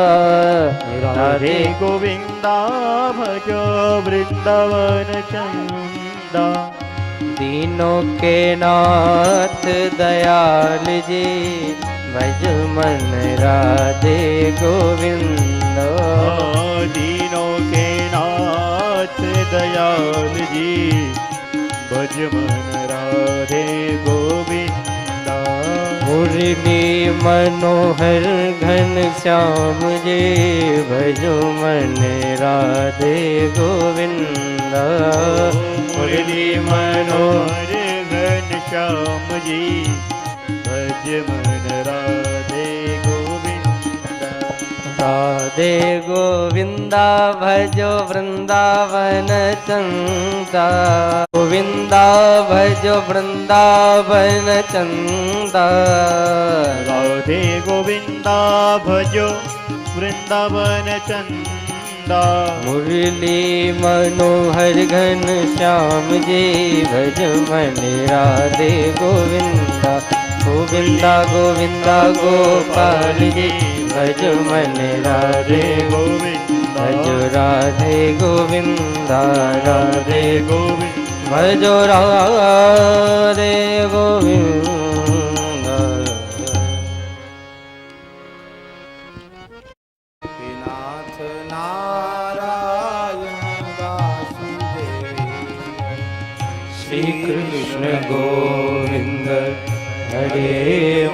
राधे गोविंदा भजो वृंदावन चंदा। दीनों के नाथ दयाल जी भज मन राधे गोविंद। दीनों के नाथ दयाल जी भज मन राधे गोविंदा। मुरली मनोहर घन श्याम जी भज मन राधे गोविंद। मुरली मनोहर घन श्याम जी भज मन राधे गोविंदा। राधे गोविंदा भजो वृंदावन चंदा। गोविंदा भजो वृंदावन चंदा। राधे गोविंदा भजो वृंदावन चंदा। मुरली मनोहर घन श्याम जी भज मन राधे गोविंदा। गोविंदा गोविंदा गोपाल जी भज मन राधे गोविंदा। भजो राधे गोविंदा राधे गोविंदा। भजो राधे गोविंदा। नाथ नारायण वासुदेव। श्री कृष्ण गोविंद हरे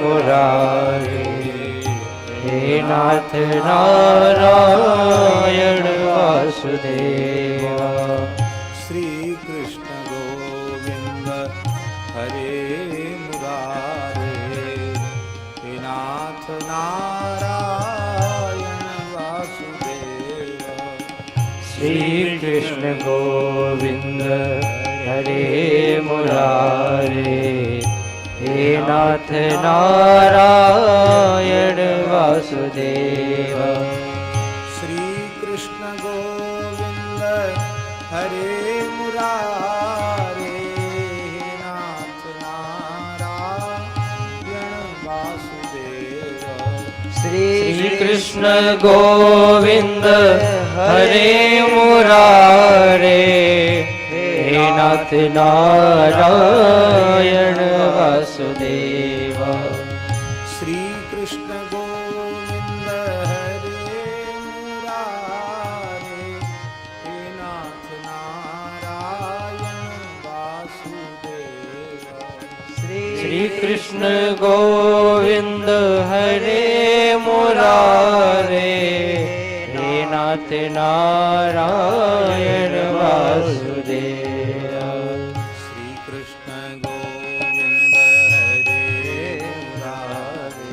मुरारे। हे नाथ नारायण वासुदेवा। श्री कृष्ण गोविंद हरे मुरारे। हे नाथ नारायण वासुदेव। श्री कृष्ण गोविंद हरे मुरारे। हे नाथ नारायण वासुदेवा। श्री कृष्ण गोविंद हरे मुरारे। हे नाथ नारायण वासुदेव। श्री कृष्ण गोविंद हरे मुरारे। हे नाथ नारायण वासुदेवा। श्री कृष्ण गोविंद हरे मुरारे। हे नाथ नारायण वासुदेवा। श्री कृष्ण गोविंद हरे मुरारे। हे नाथ नारायण वासुदेवा। श्री कृष्ण गोविंद हरे मुरारे। हे नाथ नारायण वासुदेवा। श्री कृष्ण गोविंद हरे मुरारे।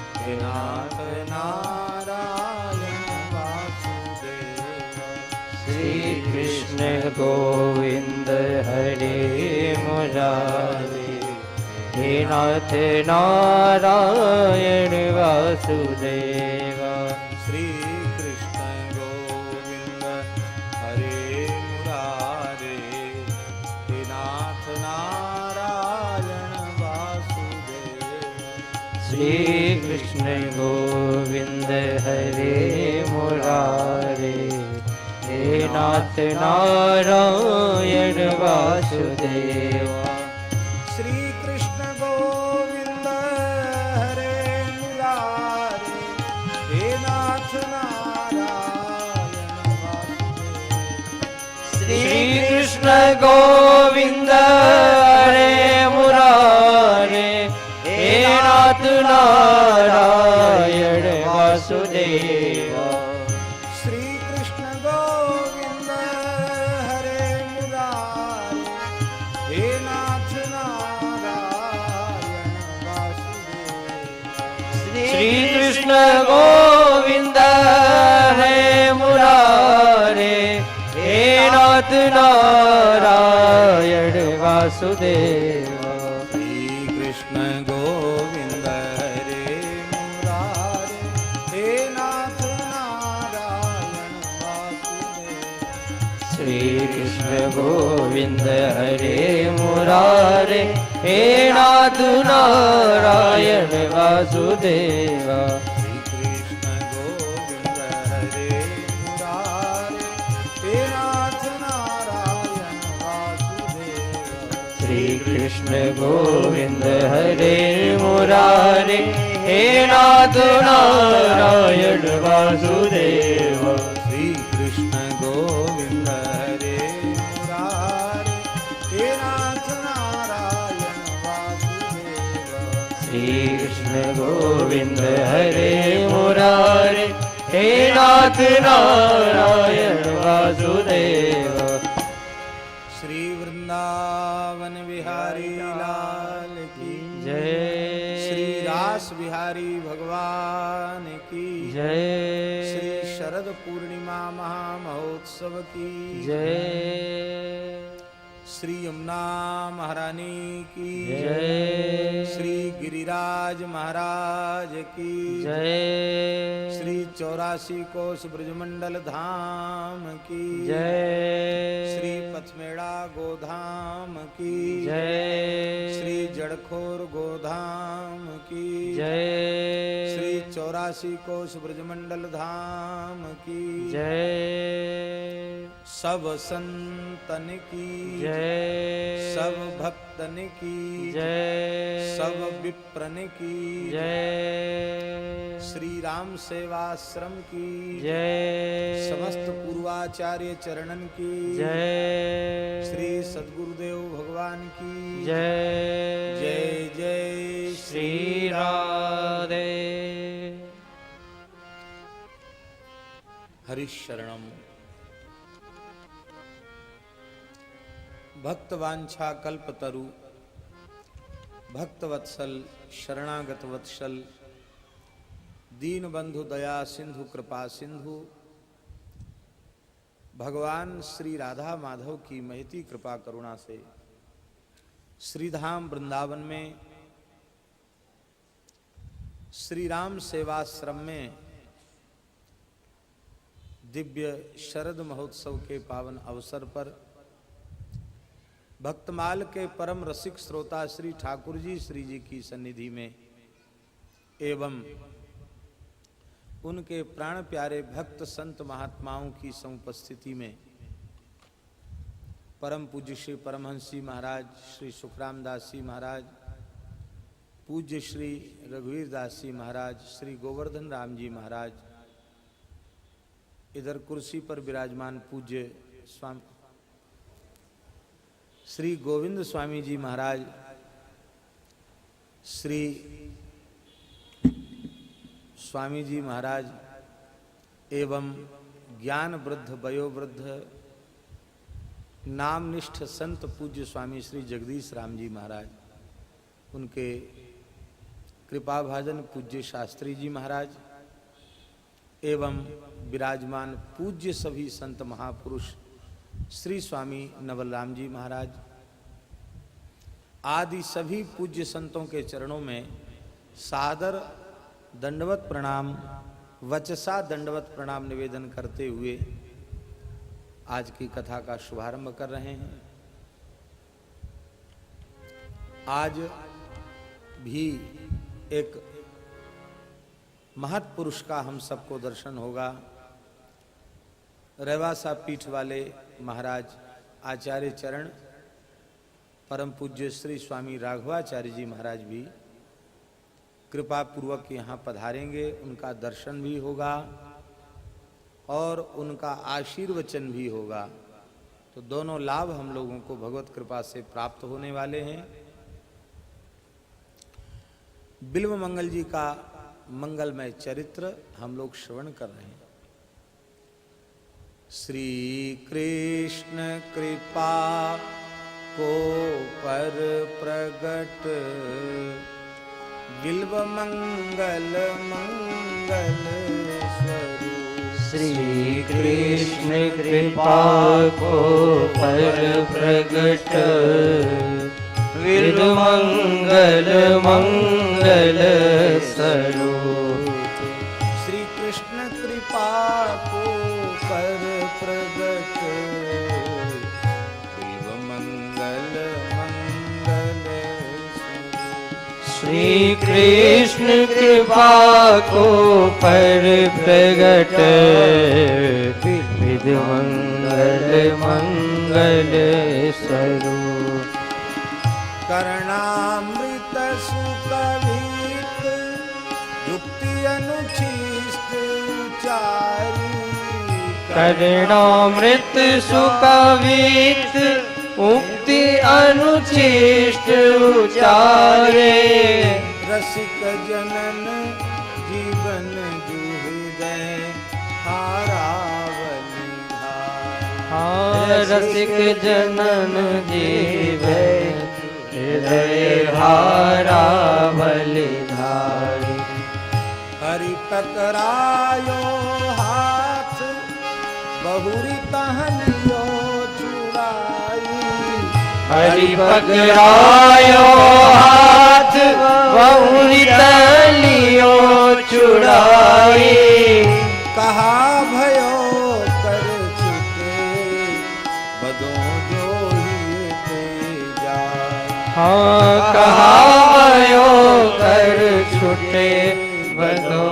हे नाथ नारायण वासुदेवा। श्री कृष्ण गोविंद हरे मुरारे। हे नाथ नारायण वासुदेवा। श्री कृष्ण गोविंद हरे मुरारे। हे नाथ नारायण वासुदेवा। श्री कृष्ण गोविंद हरे मुरारे। हे नाथ नारायण वासुदेवा। श्री कृष्ण गोविंद हरे मुरारे। हे नाथ नारायण वासुदेवा। श्री कृष्ण गोविंद हरे मुरारे। हे नाथ नारायण वासुदेवा। श्री कृष्ण गोविंद हरे मुरारे। हे नाथ नारायण वासुदेवा। श्री कृष्ण गोविंद हरे मुरारे। हे नाथ नारायण वासुदेवा। श्री कृष्ण गोविंद हरे मुरारे। हे नाथ नारायण वासुदेवा। श्री कृष्ण श्री कृष्ण गोविंद हरे मुरारे हे नाथ नारायण वासुदेव श्री कृष्ण गोविंद हरे मुरारे हे नाथ नारायण वासुदेव श्री कृष्ण गोविंद हरे मुरारे हे नाथ नारायण वासुदेव श्री वृंदावन बिहारी लाल की जय श्री रास बिहारी भगवान की जय श्री शरद पूर्णिमा महामहोत्सव की जय श्री यमुना महारानी की जय श्री गिरिराज महाराज की जय श्री 84 कोस ब्रजमंडल धाम की जय श्री पथमेड़ा गोधाम की जय श्री जड़खोर गोधाम की जय श्री 84 कोस ब्रजमंडल धाम की जय सब संतन की जय सब भक्तन की जय सब विप्रन की जय श्री राम सेवाश्रम की जय समस्त पूर्वाचार्य चरणन की जय श्री सद्गुरुदेव भगवान की जय जय जय श्री राधे हरिशरणम भक्तवांछा कल्पतरु भक्तवत्सल शरणागत वत्सल दीन बंधु दया सिंधु कृपा सिंधु भगवान श्री राधा माधव की महती कृपा करुणा से श्रीधाम वृंदावन में श्री राम सेवाश्रम में दिव्य शरद महोत्सव के पावन अवसर पर भक्तमाल के परम रसिक श्रोता श्री ठाकुर जी श्री जी की सन्निधि में एवं उनके प्राण प्यारे भक्त संत महात्माओं की समुपस्थिति में परम पूज्य श्री परमहंसी महाराज श्री सुखराम दास जी महाराज, पूज्य श्री रघुवीर दास जी महाराज, श्री गोवर्धन राम जी महाराज, इधर कुर्सी पर विराजमान पूज्य स्वामी श्री गोविंद स्वामी जी महाराज, श्री स्वामी जी महाराज एवं ज्ञान वृद्ध वयोवृद्ध नामनिष्ठ संत पूज्य स्वामी श्री जगदीश राम जी महाराज, उनके कृपाभाजन पूज्य शास्त्री जी महाराज एवं विराजमान पूज्य सभी संत महापुरुष श्री स्वामी नवलराम जी महाराज आदि सभी पूज्य संतों के चरणों में सादर दंडवत प्रणाम वचसा दंडवत प्रणाम निवेदन करते हुए आज की कथा का शुभारंभ कर रहे हैं। आज भी एक महत् पुरुष का हम सबको दर्शन होगा। रेवासा पीठ वाले महाराज आचार्य चरण परम पूज्य श्री स्वामी राघवाचार्य जी महाराज भी कृपा पूर्वक यहाँ पधारेंगे, उनका दर्शन भी होगा और उनका आशीर्वचन भी होगा। तो दोनों लाभ हम लोगों को भगवत कृपा से प्राप्त होने वाले हैं। बिल्व मंगल जी का मंगलमय चरित्र हम लोग श्रवण कर रहे हैं। श्री कृष्ण कृपा को पर प्रगट बिल्व मंगल मंगल स्वरूप। श्री कृष्ण कृपा को पर प्रगट बिल्व मंगल मंगल स्वरूप। श्री कृष्ण कृपा को पर प्रगट बिल्व मंगल मंगल स्वरूप। श्री कृष्ण कृपा को पर प्रगट विधि मंगल मंगल स्वरूप। कर्णामृत सुकवित युक्ति अनुचिष्ट चारी कर्णामृत सुकवित उक्ति अनुचिष्ट उचारे रसिक जनन जीवन जुहृदय हारावली रसिक जनन जीवन हृदय हारावली धारी हरि पकड़ायो हाथ बहुरी तहलियो चुराई हरि पकड़ायो हाथ बहुरी तहलियो चुराई कहा भयो कर छुटे बदो जो ही ते जाए हाँ कहा भयो कर छुटे बदो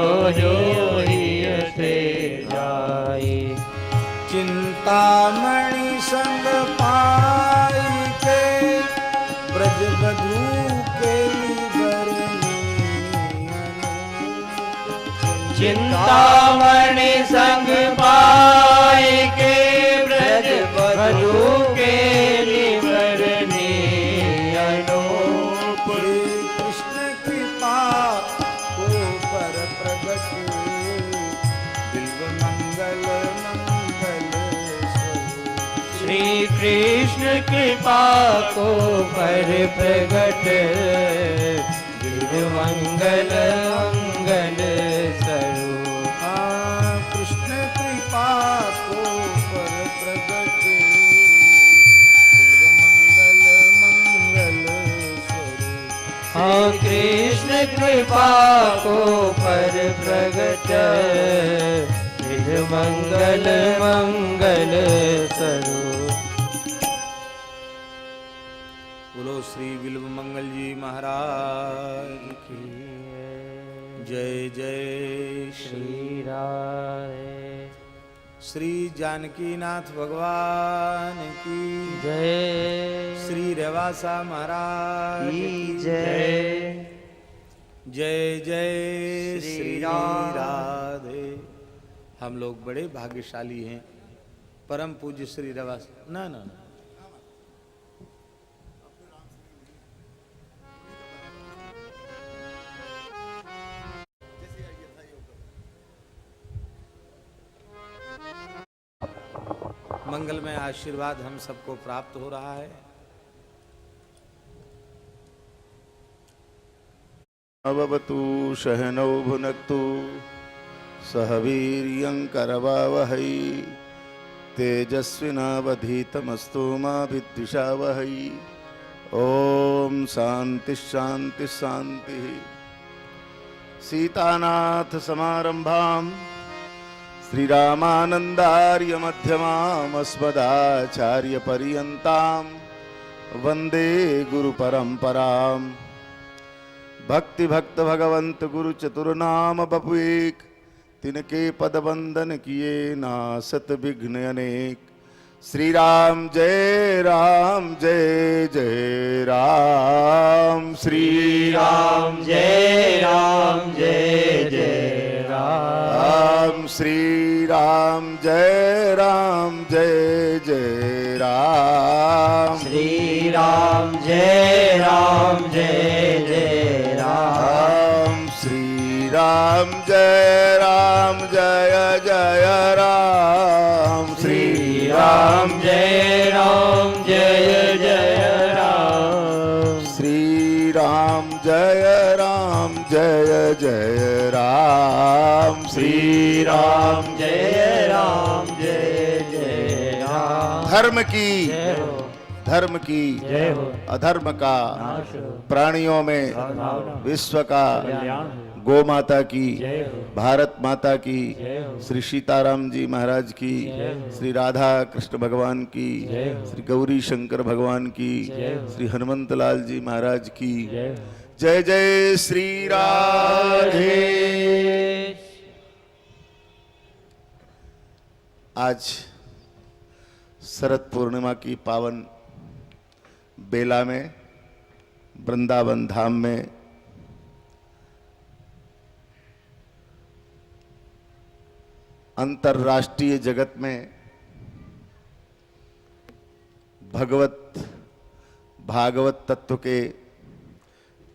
ही से जाए चिंतामणि संग पाई के ब्रज बधू के चिंतामणि संग पाई के ब्रज बधू के निवरनी अनूप कृष्ण कृपा को पर प्रगट बिल्व मंगल मंगल श्री कृष्ण कृपा को पर प्रगट मंगल मंगल स्वरूप कृष्ण कृपा को पर प्रगट बिल्व मंगल मंगल स्वरूप हाँ कृष्ण कृपा को पर प्रगट मंगल मंगल स्वरूप बोलो श्री बिल्व मंगल जी महाराज की जय जय श्री राधे श्री जानकी नाथ भगवान की जय श्री रेवासा महाराज की जय जय जय श्री श्री राधे। राधे। हम लोग बड़े भाग्यशाली हैं। परम पूज्य श्री रेवासा ना ना ना मंगलमय आशीर्वाद हम सबको प्राप्त हो रहा है। अवतु सहनौ भुनक्तु सह वीर्यङ्करवावहै तेजस्विनावधीतमस्तु मा विद्विषावहै। ओम शांति शांति शांति। सीतानाथ समारंभां श्रीरामानंदार्य मध्यमाम् अस्मदाचार्य पर्यन्तां वंदे गुरु परंपराम्। भक्ति भक्त भगवंत गुरु चतुर्नाम बपु एक तिनके पद बंदन किए नासत विघ्न अनेक। श्री राम जय जय राम। श्री राम जय जय राम। श्री राम जय जय राम। श्री राम जय जय राम। श्री राम जय जय राम। श्री राम जय जय राम। श्री राम जय जय राम। श्री राम जय जय राम। धर्म की अधर्म का प्राणियों में विश्व का गौ माता की भारत माता की श्री सीताराम जी महाराज की श्री राधा कृष्ण भगवान की श्री गौरी शंकर भगवान की श्री हनुमंत लाल जी महाराज की जय जय श्री राधे। आज शरद पूर्णिमा की पावन बेला में वृंदावन धाम में अंतर्राष्ट्रीय जगत में भागवत तत्व के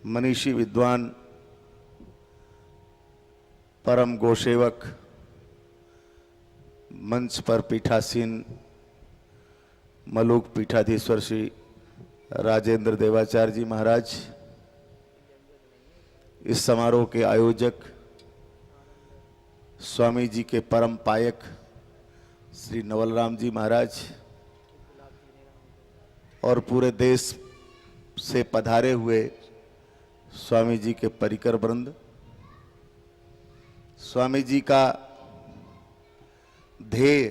मनीषी विद्वान परम गोसेवक मंच पर पीठासीन मलूक पीठाधीश्वर श्री राजेंद्र देवाचार्य जी महाराज, इस समारोह के आयोजक स्वामी जी के परम पायक श्री नवलराम जी महाराज और पूरे देश से पधारे हुए स्वामी जी के परिकर वृंद, स्वामी जी का ध्येय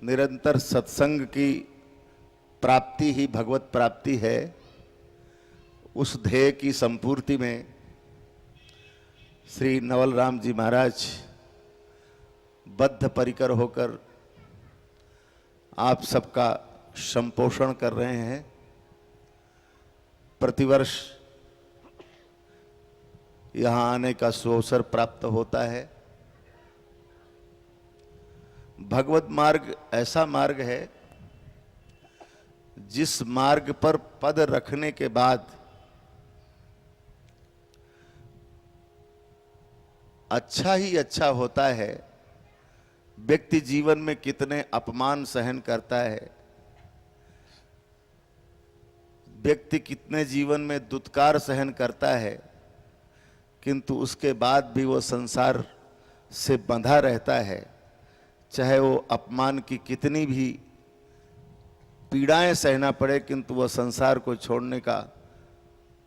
निरंतर सत्संग की प्राप्ति ही भगवत प्राप्ति है। उस ध्येय की संपूर्ति में श्री नवलराम जी महाराज बद्ध परिकर होकर आप सबका संपोषण कर रहे हैं। प्रतिवर्ष यहाँ आने का सुअवसर प्राप्त होता है। भगवत मार्ग ऐसा मार्ग है जिस मार्ग पर पद रखने के बाद अच्छा ही अच्छा होता है। व्यक्ति जीवन में कितने अपमान सहन करता है, व्यक्ति कितने जीवन में दुत्कार सहन करता है, किंतु उसके बाद भी वो संसार से बंधा रहता है। चाहे वो अपमान की कितनी भी पीड़ाएं सहना पड़े, किंतु वह संसार को छोड़ने का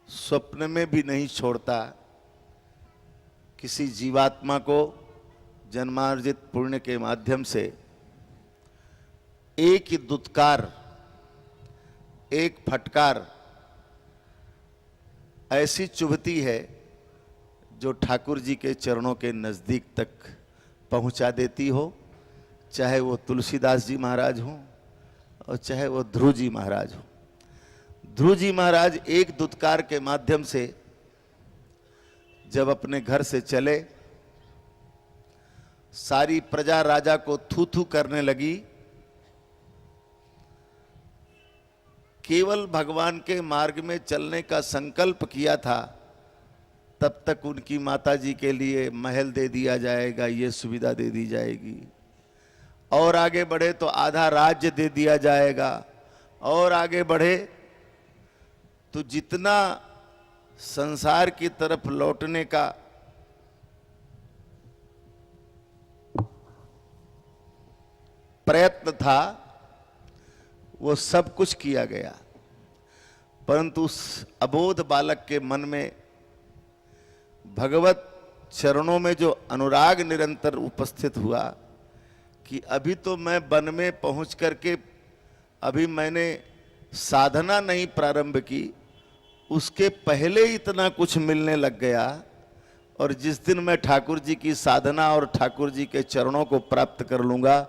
स्वप्न में भी नहीं छोड़ता। किसी जीवात्मा को जन्मार्जित पुण्य के माध्यम से एक ही दुत्कार, एक फटकार ऐसी चुभती है जो ठाकुर जी के चरणों के नजदीक तक पहुंचा देती हो। चाहे वो तुलसीदास जी महाराज हों और चाहे वो ध्रुव जी महाराज हो। ध्रुव जी महाराज एक दुत्कार के माध्यम से जब अपने घर से चले, सारी प्रजा राजा को थू थू करने लगी। केवल भगवान के मार्ग में चलने का संकल्प किया था, तब तक उनकी माता जी के लिए महल दे दिया जाएगा, ये सुविधा दे दी जाएगी, और आगे बढ़े तो आधा राज्य दे दिया जाएगा, और आगे बढ़े तो जितना संसार की तरफ लौटने का प्रयत्न था वो सब कुछ किया गया। परंतु उस अबोध बालक के मन में भगवत चरणों में जो अनुराग निरंतर उपस्थित हुआ कि अभी तो मैं वन में पहुंच करके अभी मैंने साधना नहीं प्रारंभ की, उसके पहले इतना कुछ मिलने लग गया। और जिस दिन मैं ठाकुर जी की साधना और ठाकुर जी के चरणों को प्राप्त कर लूंगा,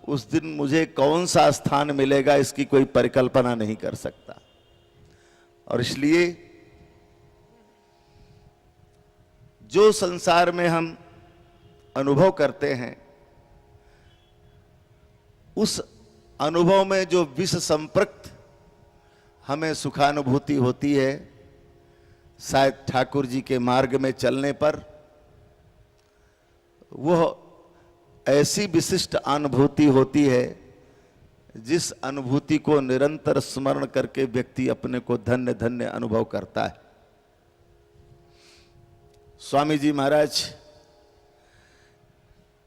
उस दिन मुझे कौन सा स्थान मिलेगा इसकी कोई परिकल्पना नहीं कर सकता। और इसलिए जो संसार में हम अनुभव करते हैं, उस अनुभव में जो विष संपृक्त हमें सुखानुभूति होती है, शायद ठाकुर जी के मार्ग में चलने पर वह ऐसी विशिष्ट अनुभूति होती है जिस अनुभूति को निरंतर स्मरण करके व्यक्ति अपने को धन्य धन्य अनुभव करता है। स्वामी जी महाराज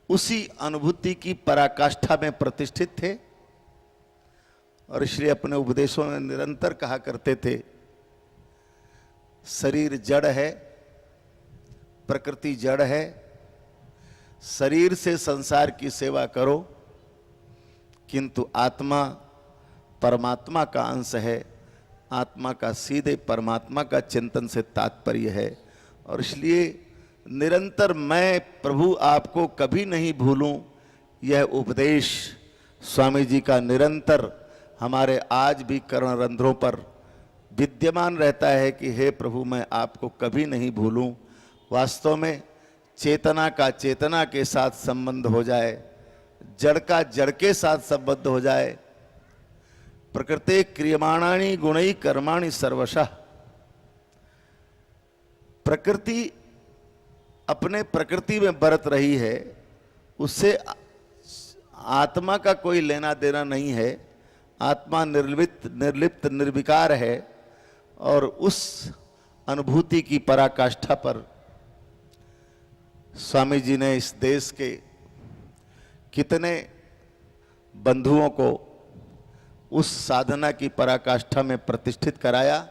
उसी अनुभूति की पराकाष्ठा में प्रतिष्ठित थे और इसलिए अपने उपदेशों में निरंतर कहा करते थे, शरीर जड़ है, प्रकृति जड़ है, शरीर से संसार की सेवा करो, किंतु आत्मा परमात्मा का अंश है, आत्मा का सीधे परमात्मा का चिंतन से तात्पर्य है। और इसलिए निरंतर मैं प्रभु आपको कभी नहीं भूलूं, यह उपदेश स्वामी जी का निरंतर हमारे आज भी कर्णरंध्रों पर विद्यमान रहता है कि हे प्रभु मैं आपको कभी नहीं भूलूं। वास्तव में चेतना का चेतना के साथ संबंध हो जाए, जड़ का जड़ के साथ संबंध हो जाए। प्रकृते क्रियमाणानि गुणै कर्माणि सर्वशः। प्रकृति अपने प्रकृति में बरत रही है, उससे आत्मा का कोई लेना देना नहीं है। आत्मा निर्लिप्त निर्विकार है और उस अनुभूति की पराकाष्ठा पर स्वामी जी ने इस देश के कितने बंधुओं को उस साधना की पराकाष्ठा में प्रतिष्ठित कराया।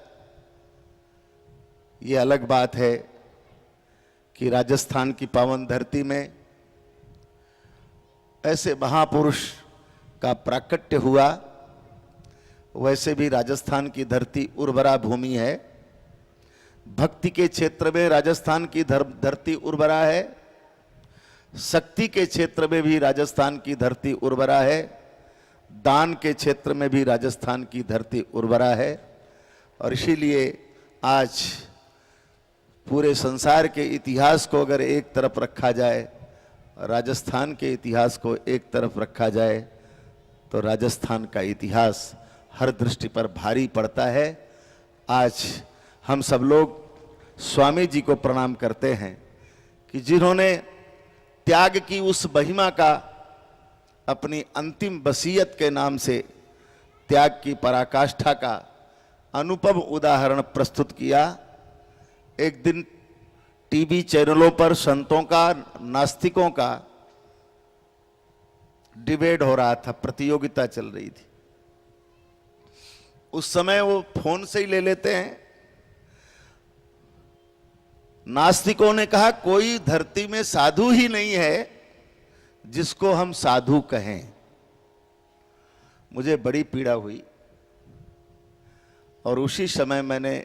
ये अलग बात है कि राजस्थान की पावन धरती में ऐसे महापुरुष का प्राकट्य हुआ। वैसे भी राजस्थान की धरती उर्वरा भूमि है। भक्ति के क्षेत्र में राजस्थान की धरती उर्वरा है, शक्ति के क्षेत्र में भी राजस्थान की धरती उर्वरा है, दान के क्षेत्र में भी राजस्थान की धरती उर्वरा है। और इसीलिए आज पूरे संसार के इतिहास को अगर एक तरफ रखा जाए, राजस्थान के इतिहास को एक तरफ रखा जाए, तो राजस्थान का इतिहास हर दृष्टि पर भारी पड़ता है। आज हम सब लोग स्वामी जी को प्रणाम करते हैं कि जिन्होंने त्याग की उस महिमा का अपनी अंतिम वसीयत के नाम से त्याग की पराकाष्ठा का अनुपम उदाहरण प्रस्तुत किया। एक दिन टीवी चैनलों पर संतों का, नास्तिकों का डिबेट हो रहा था, प्रतियोगिता चल रही थी। उस समय वो फोन से ही ले लेते हैं। नास्तिकों ने कहा कोई धरती में साधु ही नहीं है जिसको हम साधु कहें। मुझे बड़ी पीड़ा हुई और उसी समय मैंने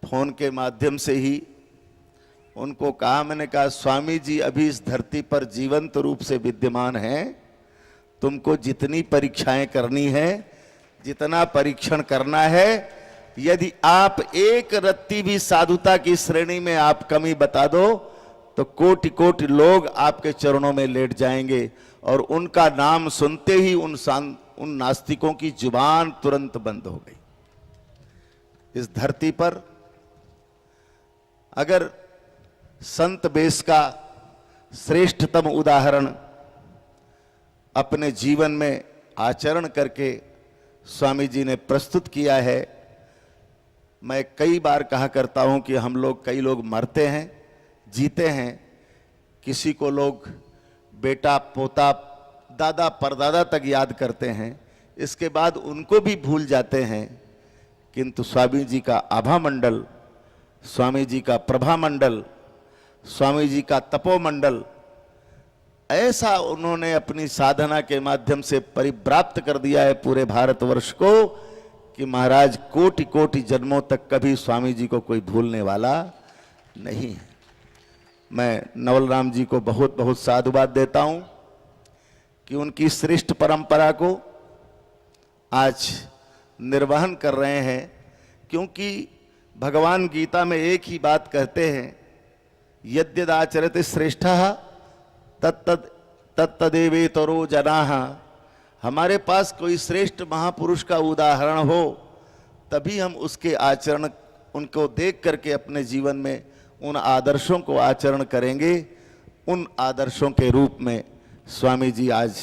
फोन के माध्यम से ही उनको कहा, मैंने कहा स्वामी जी अभी इस धरती पर जीवंत रूप से विद्यमान हैं। तुमको जितनी परीक्षाएं करनी है, जितना परीक्षण करना है, यदि आप एक रत्ती भी साधुता की श्रेणी में आप कमी बता दो तो कोटि कोटि लोग आपके चरणों में लेट जाएंगे और उनका नाम सुनते ही उन नास्तिकों की जुबान तुरंत बंद हो गई। इस धरती पर अगर संत बेस का श्रेष्ठतम उदाहरण अपने जीवन में आचरण करके स्वामी जी ने प्रस्तुत किया है। मैं कई बार कहा करता हूं कि हम लोग, कई लोग मरते हैं, जीते हैं, किसी को लोग बेटा, पोता, दादा, परदादा तक याद करते हैं, इसके बाद उनको भी भूल जाते हैं। किंतु स्वामी जी का आभा मंडल, स्वामी जी का प्रभा मंडल, स्वामी जी का तपोमंडल, ऐसा उन्होंने अपनी साधना के माध्यम से परिव्राप्त कर दिया है पूरे भारतवर्ष को कि महाराज कोटि कोटि जन्मों तक कभी स्वामी जी को कोई भूलने वाला नहीं है। मैं नवल राम जी को बहुत बहुत साधुवाद देता हूं कि उनकी श्रेष्ठ परंपरा को आज निर्वहन कर रहे हैं, क्योंकि भगवान गीता में एक ही बात कहते हैं, यद्यदाचरते श्रेष्ठः तत्तदेवेतरो जनाः। हमारे पास कोई श्रेष्ठ महापुरुष का उदाहरण हो तभी हम उसके आचरण, उनको देख करके अपने जीवन में उन आदर्शों को आचरण करेंगे। उन आदर्शों के रूप में स्वामी जी आज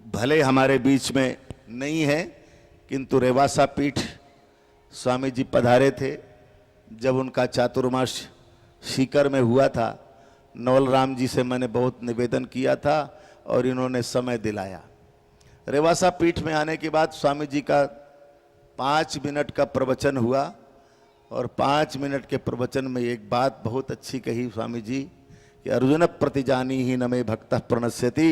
भले हमारे बीच में नहीं है, किंतु रेवासा पीठ स्वामी जी पधारे थे जब उनका चातुर्मास सीकर में हुआ था। नवल राम जी से मैंने बहुत निवेदन किया था और इन्होंने समय दिलाया। रेवासा पीठ में आने के बाद स्वामी जी का 5 मिनट का प्रवचन हुआ और 5 मिनट के प्रवचन में एक बात बहुत अच्छी कही स्वामी जी कि अर्जुन प्रतिजानी ही न मे भक्तः प्रणश्यति।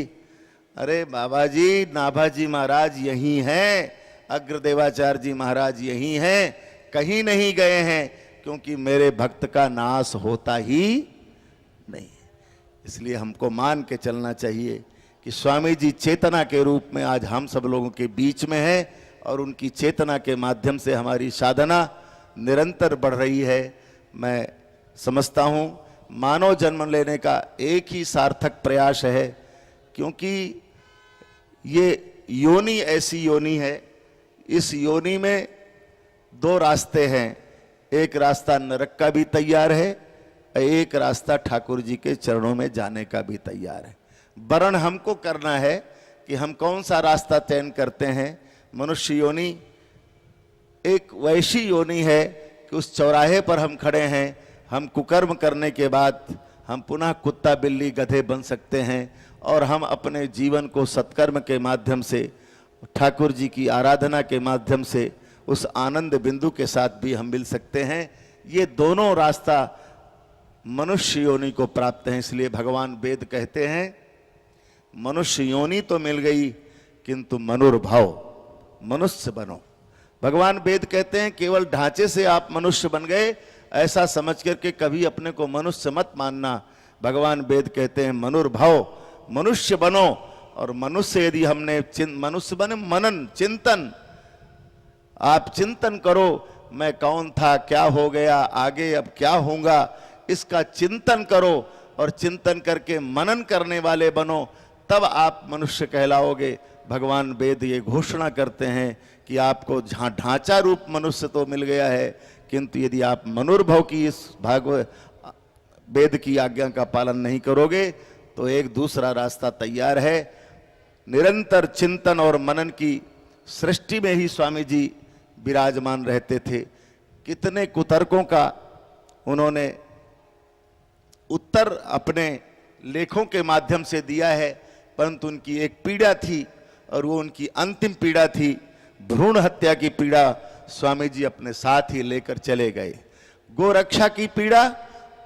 अरे बाबा जी, नाभाजी महाराज यही हैं, अग्रदेवाचार्य जी महाराज यही हैं, कहीं नहीं गए हैं, क्योंकि मेरे भक्त का नाश होता ही नहीं। इसलिए हमको मान के चलना चाहिए कि स्वामी जी चेतना के रूप में आज हम सब लोगों के बीच में हैं और उनकी चेतना के माध्यम से हमारी साधना निरंतर बढ़ रही है। मैं समझता हूँ मानव जन्म लेने का एक ही सार्थक प्रयास है, क्योंकि ये योनि ऐसी योनि है, इस योनि में दो रास्ते हैं। एक रास्ता नरक का भी तैयार है, एक रास्ता ठाकुर जी के चरणों में जाने का भी तैयार है। वर्ण हमको करना है कि हम कौन सा रास्ता चयन करते हैं। मनुष्य योनि एक वैसी योनि है कि उस चौराहे पर हम खड़े हैं, हम कुकर्म करने के बाद हम पुनः कुत्ता बिल्ली गधे बन सकते हैं, और हम अपने जीवन को सत्कर्म के माध्यम से, ठाकुर जी की आराधना के माध्यम से उस आनंद बिंदु के साथ भी हम मिल सकते हैं। ये दोनों रास्ता मनुष्य योनि को प्राप्त है। इसलिए भगवान वेद कहते हैं मनुष्य योनि तो मिल गई, किंतु मनुर्भव, मनुष्य बनो। भगवान वेद कहते हैं केवल ढांचे से आप मनुष्य बन गए ऐसा समझ करके कभी अपने को मनुष्य मत मानना। भगवान वेद कहते हैं मनुर्भव, मनुष्य बनो। और मनुष्य यदि हमने मनुष्य बने, मनन चिंतन, आप चिंतन करो मैं कौन था, क्या हो गया, आगे अब क्या होगा, इसका चिंतन करो और चिंतन करके मनन करने वाले बनो, तब आप मनुष्य कहलाओगे। भगवान वेद ये घोषणा करते हैं कि आपको ढांचा रूप मनुष्य तो मिल गया है, किंतु यदि आप मनुर्भव की इस वेद की आज्ञा का पालन नहीं करोगे तो एक दूसरा रास्ता तैयार है। निरंतर चिंतन और मनन की सृष्टि में ही स्वामी जी विराजमान रहते थे। कितने कुतर्कों का उन्होंने उत्तर अपने लेखों के माध्यम से दिया है, परंतु उनकी एक पीड़ा थी और वो उनकी अंतिम पीड़ा थी, भ्रूण हत्या की पीड़ा स्वामी जी अपने साथ ही लेकर चले गए। गोरक्षा की पीड़ा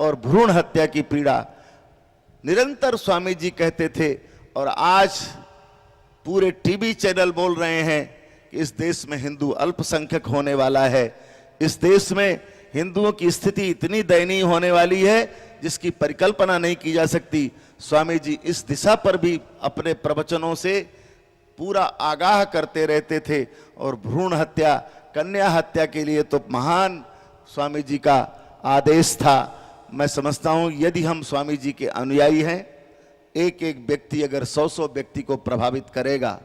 और भ्रूण हत्या की पीड़ा निरंतर स्वामी जी कहते थे। और आज पूरे टीवी चैनल बोल रहे हैं कि इस देश में हिंदू अल्पसंख्यक होने वाला है, इस देश में हिंदुओं की स्थिति इतनी दयनीय होने वाली है जिसकी परिकल्पना नहीं की जा सकती। स्वामी जी इस दिशा पर भी अपने प्रवचनों से पूरा आगाह करते रहते थे। और भ्रूण हत्या, कन्या हत्या के लिए तो महान स्वामी जी का आदेश था। मैं समझता हूँ यदि हम स्वामी जी के अनुयायी हैं, एक एक व्यक्ति अगर 100-100 व्यक्ति को प्रभावित करेगा,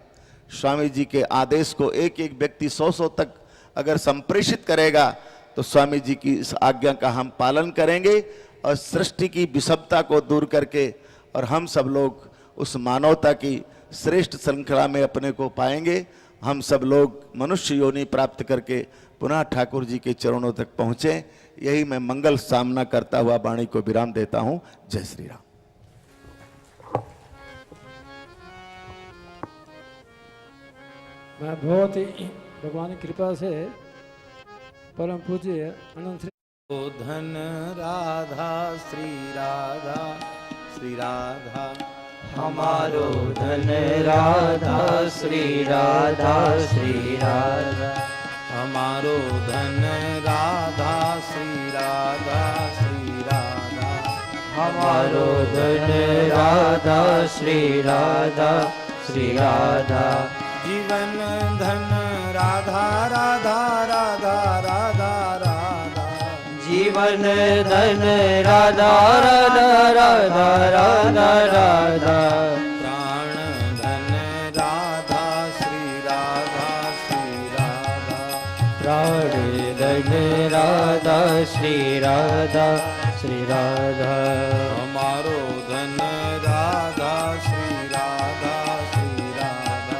स्वामी जी के आदेश को एक एक व्यक्ति 100-100 तक अगर संप्रेषित करेगा, तो स्वामी जी की इस आज्ञा का हम पालन करेंगे और सृष्टि की विषमता को दूर करके और हम सब लोग उस मानवता की श्रेष्ठ श्रृंखला में अपने को पाएंगे। हम सब लोग मनुष्य योनि प्राप्त करके पुनः ठाकुर जी के चरणों तक पहुँचें। यही मैं मंगल सामना करता हुआ वाणी को विराम देता हूँ। जय श्री राम। मैं बहुत ही भगवान की कृपा से परम पूज्य अनंत धन राधा श्री राधा, श्री राधा हमारो धन राधा श्री राधा, श्री राधा हमारो धन राधा श्री राधा, श्री राधा हमारो धन राधा श्री राधा, श्री राधा जीवन धन राधा राधा राधा राधा राधा जीवन धन राधा राधा राधा राधा राधा प्राण धन राधा श्री राधा, श्री राधा प्राण धन राधा श्री राधा, श्री राधा हमारो धन राधा श्री राधा, श्री राधा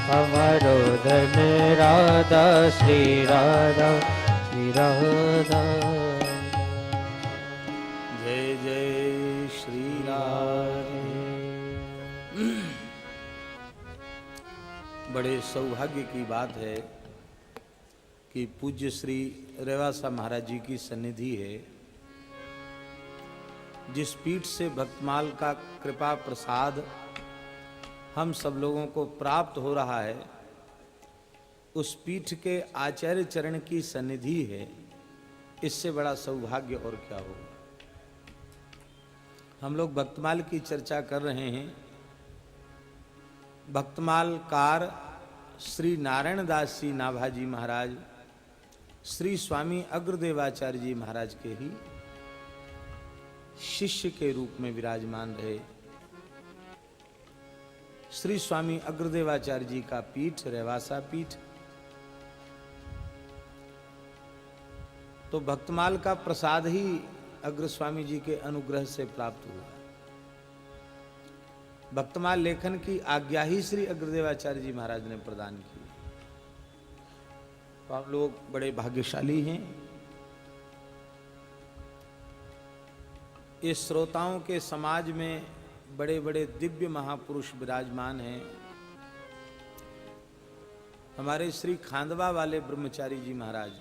हमारो धन राधा श्री राधा, श्री राधा। जय जय श्री राधे। बड़े सौभाग्य की बात है कि पूज्य श्री रेवासा महाराज जी की सन्निधि है। जिस पीठ से भक्तमाल का कृपा प्रसाद हम सब लोगों को प्राप्त हो रहा है, उस पीठ के आचार्य चरण की सन्निधि है। इससे बड़ा सौभाग्य और क्या हो। हम लोग भक्तमाल की चर्चा कर रहे हैं। भक्तमाल कार श्री नारायण दास जी नाभाजी महाराज श्री स्वामी अग्रदेवाचार्य जी महाराज के ही शिष्य के रूप में विराजमान रहे। श्री स्वामी अग्रदेवाचार्य जी का पीठ रेवासा पीठ, तो भक्तमाल का प्रसाद ही अग्र स्वामी जी के अनुग्रह से प्राप्त हुआ। भक्तमाल लेखन की आज्ञा ही श्री अग्रदेवाचार्य जी महाराज ने प्रदान की। तो आप लोग बड़े भाग्यशाली हैं। इस श्रोताओं के समाज में बड़े बड़े दिव्य महापुरुष विराजमान हैं। हमारे श्री खांडवा वाले ब्रह्मचारी जी महाराज,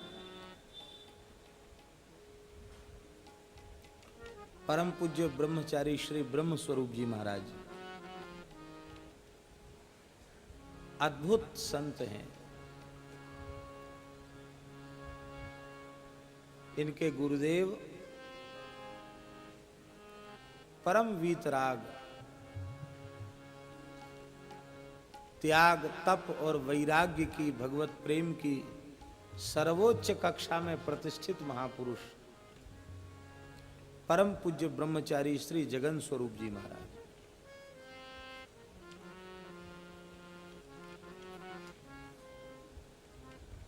परम पूज्य ब्रह्मचारी श्री ब्रह्म स्वरूप जी महाराज अद्भुत संत हैं। इनके गुरुदेव परम वीतराग, त्याग, तप और वैराग्य की, भगवत प्रेम की सर्वोच्च कक्षा में प्रतिष्ठित महापुरुष परम पूज्य ब्रह्मचारी श्री जगन स्वरूप जी महाराज।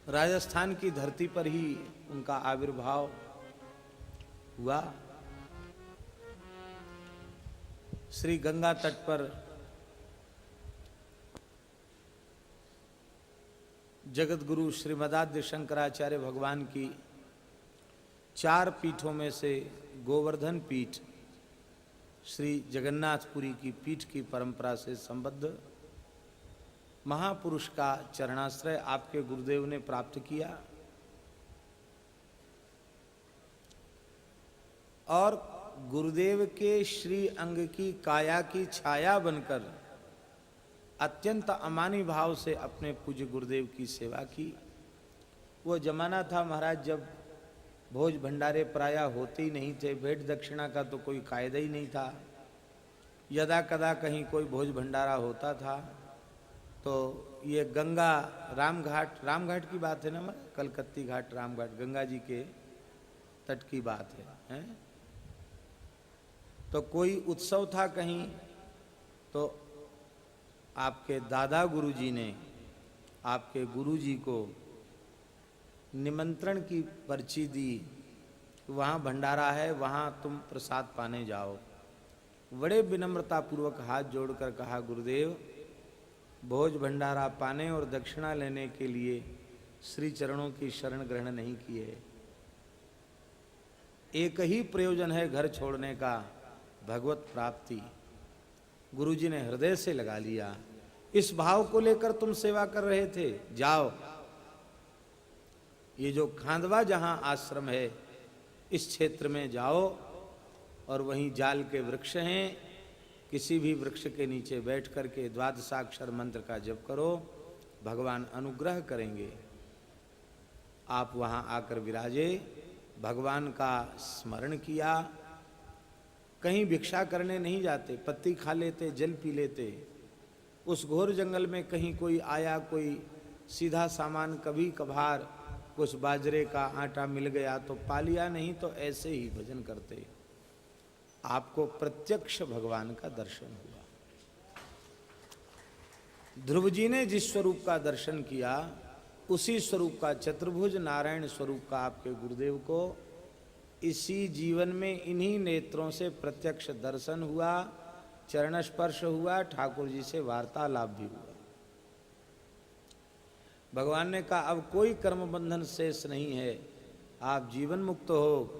राजस्थान की धरती पर ही उनका आविर्भाव हुआ। श्री गंगा तट पर जगत गुरु श्रीमदाद्य शंकराचार्य भगवान की 4 पीठों में से गोवर्धन पीठ श्री जगन्नाथपुरी की पीठ की परंपरा से संबद्ध महापुरुष का चरणाश्रय आपके गुरुदेव ने प्राप्त किया और गुरुदेव के श्री अंग की काया की छाया बनकर अत्यंत अमानी भाव से अपने पूज्य गुरुदेव की सेवा की। वो जमाना था महाराज जब भोज भंडारे प्राय होते ही नहीं थे, भेंट दक्षिणा का तो कोई कायदा ही नहीं था। यदा कदा कहीं कोई भोज भंडारा होता था तो ये गंगा रामघाट की बात है ना, कलकत्ती घाट रामघाट गंगा जी के तट की बात है? तो कोई उत्सव था कहीं तो आपके दादा गुरुजी ने आपके गुरुजी को निमंत्रण की पर्ची दी, वहाँ भंडारा है, वहाँ तुम प्रसाद पाने जाओ। बड़े विनम्रता पूर्वक हाथ जोड़कर कहा, गुरुदेव भोज भंडारा पाने और दक्षिणा लेने के लिए श्री चरणों की शरण ग्रहण नहीं किए। एक ही प्रयोजन है घर छोड़ने का, भगवत प्राप्ति। गुरुजी ने हृदय से लगा लिया। इस भाव को लेकर तुम सेवा कर रहे थे, जाओ। ये जो खांडवा जहां आश्रम है इस क्षेत्र में जाओ और वहीं जाल के वृक्ष हैं, किसी भी वृक्ष के नीचे बैठ करके द्वादशाक्षर मंत्र का जप करो, भगवान अनुग्रह करेंगे। आप वहां आकर विराजे, भगवान का स्मरण किया। कहीं भिक्षा करने नहीं जाते, पत्ती खा लेते, जल पी लेते। उस घोर जंगल में कहीं कोई आया, कोई सीधा सामान कभी कभार कुछ बाजरे का आटा मिल गया तो पा लिया, नहीं तो ऐसे ही भजन करते। आपको प्रत्यक्ष भगवान का दर्शन हुआ। ध्रुव जी ने जिस स्वरूप का दर्शन किया उसी स्वरूप का, चतुर्भुज नारायण स्वरूप का आपके गुरुदेव को इसी जीवन में इन्हीं नेत्रों से प्रत्यक्ष दर्शन हुआ, चरण स्पर्श हुआ, ठाकुर जी से वार्तालाप भी हुआ। भगवान ने कहा अब कोई कर्म बंधन शेष नहीं है, आप जीवन मुक्त हो।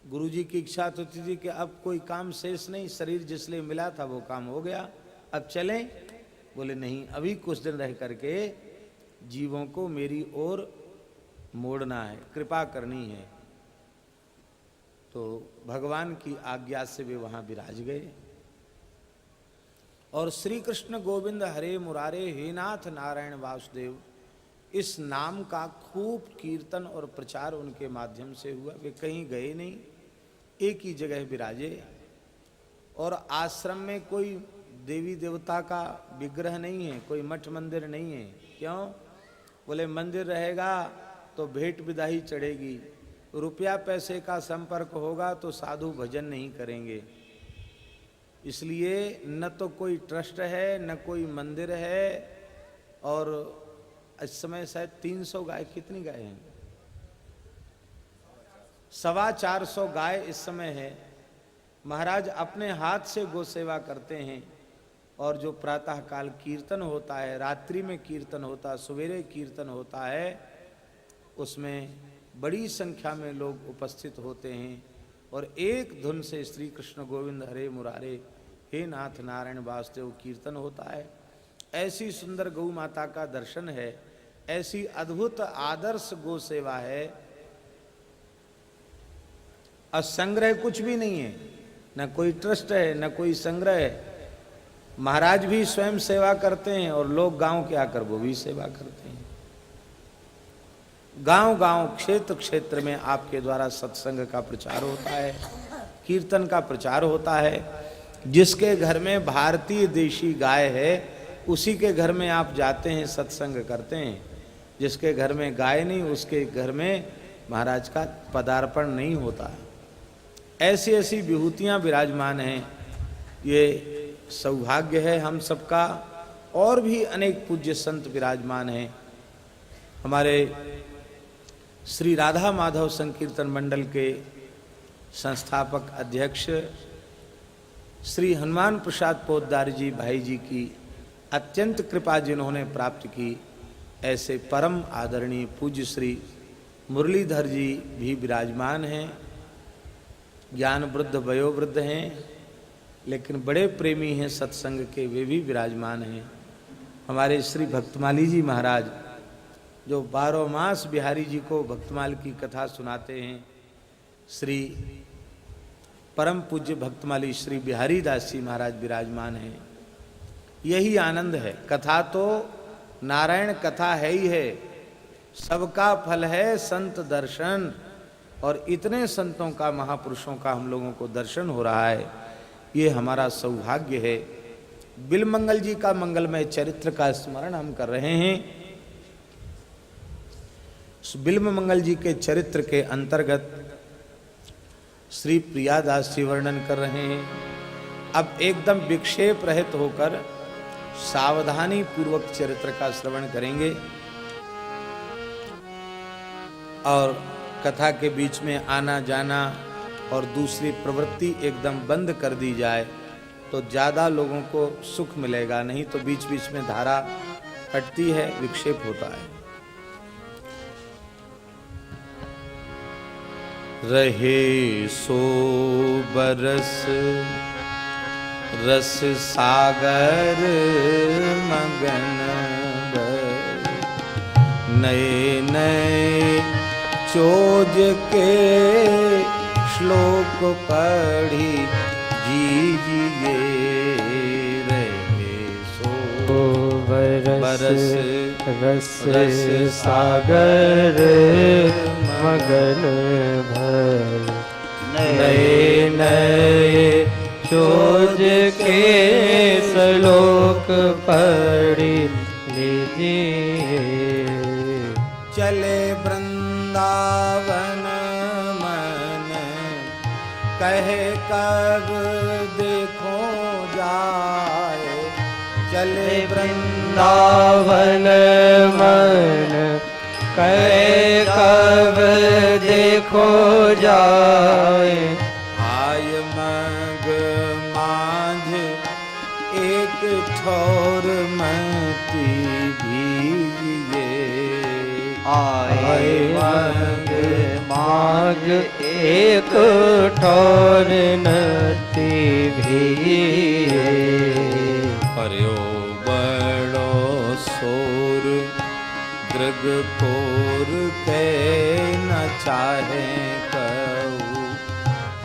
गुरुजी की इच्छा तो थी कि अब कोई काम शेष नहीं, शरीर जिसलिए मिला था वो काम हो गया, अब चलें। बोले नहीं, अभी कुछ दिन रह करके जीवों को मेरी ओर मोड़ना है, कृपा करनी है। तो भगवान की आज्ञा से वे वहां विराज गए और श्री कृष्ण गोविंद हरे मुरारे हे नाथ नारायण वासुदेव इस नाम का खूब कीर्तन और प्रचार उनके माध्यम से हुआ। वे कहीं गए नहीं, एक ही जगह विराजे और आश्रम में कोई देवी देवता का विग्रह नहीं है, कोई मठ मंदिर नहीं है। क्यों? बोले मंदिर रहेगा तो भेंट विदाई चढ़ेगी, रुपया पैसे का संपर्क होगा तो साधु भजन नहीं करेंगे। इसलिए न तो कोई ट्रस्ट है न कोई मंदिर है। और इस समय शायद 300 गाय, कितनी गाय हैं? 425 गाय इस समय है। महाराज अपने हाथ से गौ सेवा करते हैं। और जो प्रातः काल कीर्तन होता है, रात्रि में कीर्तन होता है, सवेरे कीर्तन होता है, उसमें बड़ी संख्या में लोग उपस्थित होते हैं और एक धुन से श्री कृष्ण गोविंद हरे मुरारे हे नाथ नारायण वासुदेव कीर्तन होता है। ऐसी सुंदर गौ माता का दर्शन है, ऐसी अद्भुत आदर्श गौ सेवा है। और संग्रह कुछ भी नहीं है, न कोई ट्रस्ट है न कोई संग्रह है। महाराज भी स्वयं सेवा करते हैं और लोग गांव के आकर वो भी सेवा करते हैं। गांव गांव क्षेत्र क्षेत्र में आपके द्वारा सत्संग का प्रचार होता है, कीर्तन का प्रचार होता है। जिसके घर में भारतीय देशी गाय है उसी के घर में आप जाते हैं, सत्संग करते हैं। जिसके घर में गाय नहीं उसके घर में महाराज का पदार्पण नहीं होता है। ऐसी ऐसी विभूतियां विराजमान हैं। ये सौभाग्य है हम सबका। और भी अनेक पूज्य संत विराजमान हैं। हमारे श्री राधा माधव संकीर्तन मंडल के संस्थापक अध्यक्ष श्री हनुमान प्रसाद पोद्दार जी भाई जी की अत्यंत कृपा जिन्होंने प्राप्त की, ऐसे परम आदरणीय पूज्य श्री मुरलीधर जी भी विराजमान हैं। ज्ञान वृद्ध वयोवृद्ध हैं लेकिन बड़े प्रेमी हैं सत्संग के, वे भी विराजमान हैं। हमारे श्री भक्तमाली जी महाराज जो 12 मास बिहारी जी को भक्तमाल की कथा सुनाते हैं, श्री परम पूज्य भक्तमाली श्री बिहारी दास जी महाराज विराजमान हैं। यही आनंद है। कथा तो नारायण कथा है ही है, सबका फल है संत दर्शन। और इतने संतों का, महापुरुषों का हम लोगों को दर्शन हो रहा है, ये हमारा सौभाग्य है। बिलमंगल जी का मंगलमय चरित्र का स्मरण हम कर रहे हैं। बिल्वमंगल जी के चरित्र के अंतर्गत श्री प्रियादास जी वर्णन कर रहे हैं। अब एकदम विक्षेप रहित होकर सावधानी पूर्वक चरित्र का श्रवण करेंगे और कथा के बीच में आना जाना और दूसरी प्रवृत्ति एकदम बंद कर दी जाए तो ज़्यादा लोगों को सुख मिलेगा। नहीं तो बीच बीच में धारा हटती है, विक्षेप होता है। रहे सो बरस रस सागर मगन नए नए चोज के श्लोक पढ़ी जीजिए। रहे सो बरस रस सागर मगन भर नए नए चोज के श्लोक पढ़ी लीजिए। चले वृंदावन मन कहे कब देखो जाए। चले वृंदावन मन कहे कब देखो जाए। आय मग मांझ एक ठौर मती भीजिए। आए मग माग एक ठौर नती भीजिए। हरियो बड़ो सोर दृग पोर के न चाहे कहू।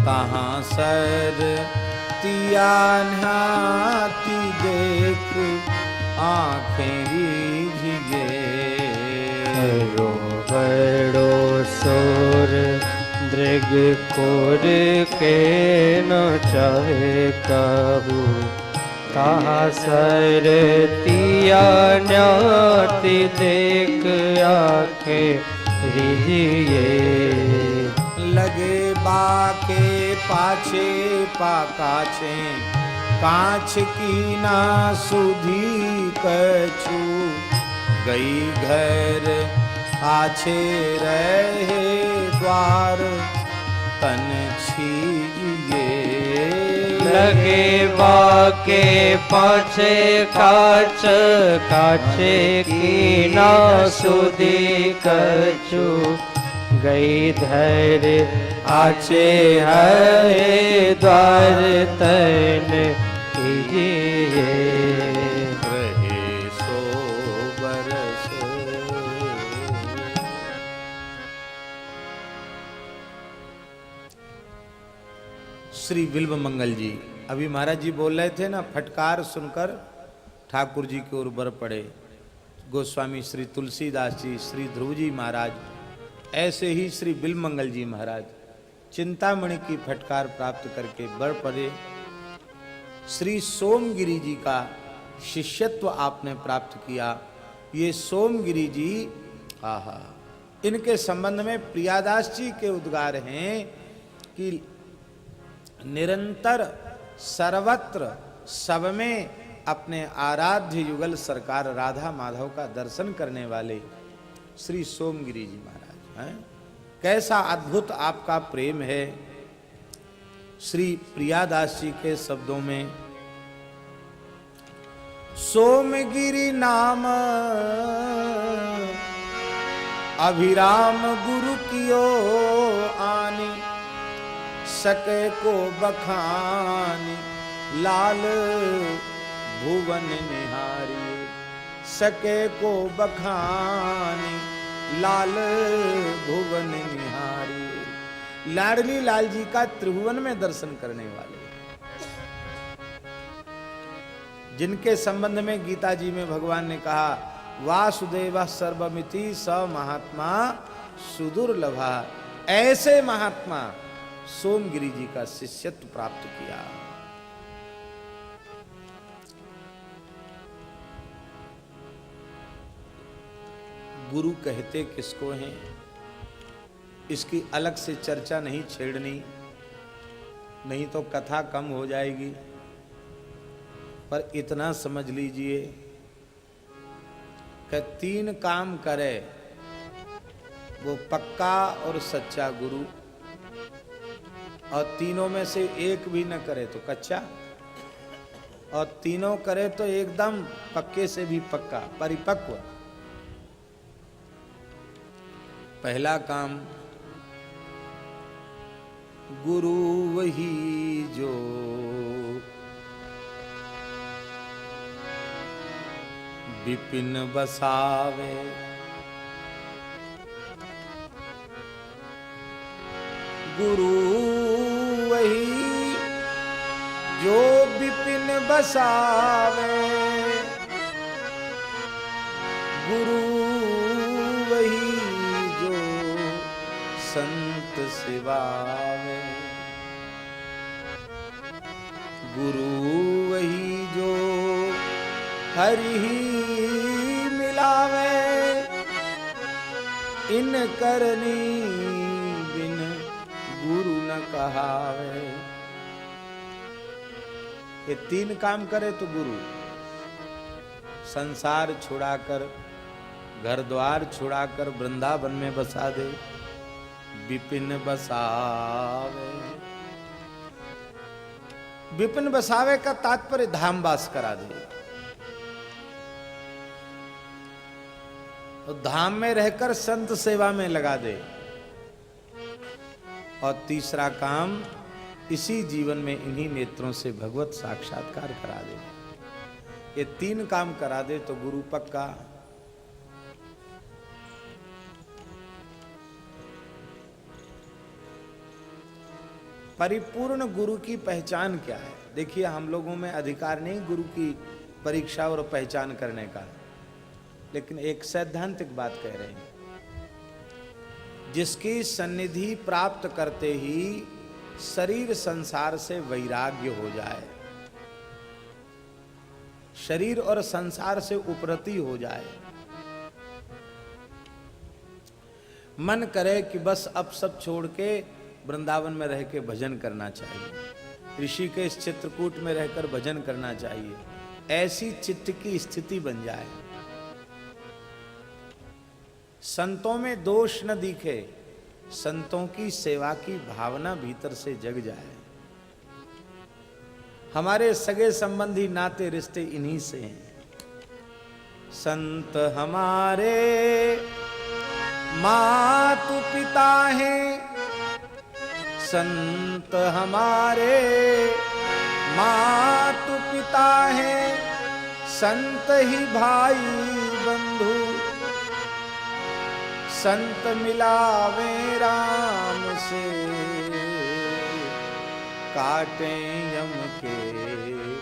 कहाँ सर तिया न्हाती देख आँखें रीझिए। हरो बड़ो सोर दृग कोर के न चाहे कहू। कहा सरतिया न्याति देख आखे रिझिए लगे बाके पाछे पाकाछे कांच की ना सुधी कछु गई घर आछे रहे द्वार तन छीजिए लगे बाके पाछे काछ काछे की ना सुधी कछु गई धैर आचे है द्वार तन कीजिए रहे सो बरस। श्री बिल्व मंगल जी, अभी महाराज जी बोल रहे थे ना, फटकार सुनकर ठाकुर जी की ओर बर पड़े। गोस्वामी श्री तुलसीदास जी, श्री ध्रुव जी महाराज, ऐसे ही श्री बिल्व मंगल जी महाराज चिंतामणि की फटकार प्राप्त करके बढ़ पड़े। श्री सोमगिरी जी का शिष्यत्व आपने प्राप्त किया। ये सोमगिरी जी, आहा, इनके संबंध में प्रियादास जी के उद्गार हैं कि निरंतर सर्वत्र सब में अपने आराध्य युगल सरकार राधा माधव का दर्शन करने वाले श्री सोमगिरी जी महाराज हैं। कैसा अद्भुत आपका प्रेम है। श्री प्रियादास जी के शब्दों में, सोमगिरी नाम अभिराम गुरु कियो आनी सके को बखानी लाल भुवन निहारी सके को बखानी लाल भुवन निहारी। लाडली लाल जी का त्रिभुवन में दर्शन करने वाले, जिनके संबंध में गीता जी में भगवान ने कहा वासुदेव सर्वमिति स महात्मा सुदुर्लभा, ऐसे महात्मा सोमगिरी जी का शिष्यत्व प्राप्त किया। गुरु कहते किसको हैं, इसकी अलग से चर्चा नहीं छेड़नी, नहीं तो कथा कम हो जाएगी। पर इतना समझ लीजिए कि 3 काम करे वो पक्का और सच्चा गुरु, और तीनों में से एक भी न करे तो कच्चा, और तीनों करे तो एकदम पक्के से भी पक्का, परिपक्व। पहला काम, गुरु वही जो विपिन बसावे, गुरु वही जो विपिन बसावे, गुरु वही जो संत सिवावे, गुरु वही जो हरि ही मिलावे, इन करनी बिन गुरु न कहावे। ये 3 काम करे तो गुरु संसार छुड़ाकर, घर द्वार छुड़ाकर वृंदावन में बसा दे, विपिन बसावे। विपिन बसावे का तात्पर्य धामवास करा दे, तो धाम में रहकर संत सेवा में लगा दे। और तीसरा काम, इसी जीवन में इन्हीं नेत्रों से भगवत साक्षात्कार करा दे। ये 3 काम करा दे तो गुरु पक्का। परिपूर्ण गुरु की पहचान क्या है? देखिए, हम लोगों में अधिकार नहीं गुरु की परीक्षा और पहचान करने का, लेकिन एक सैद्धांतिक बात कह रहे हैं। जिसकी सन्निधि प्राप्त करते ही शरीर संसार से वैराग्य हो जाए, शरीर और संसार से उपरति हो जाए, मन करे कि बस अब सब छोड़ के वृंदावन में रह के भजन करना चाहिए, ऋषिकेश चित्रकूट में रहकर भजन करना चाहिए, ऐसी चित्त की स्थिति बन जाए। संतों में दोष न दिखे, संतों की सेवा की भावना भीतर से जग जाए। हमारे सगे संबंधी नाते रिश्ते इन्हीं से हैं। संत हमारे मातु पिता हैं, संत हमारे मातु पिता हैं, संत ही भाई बंधु, संत मिलावे राम से, काटे यम के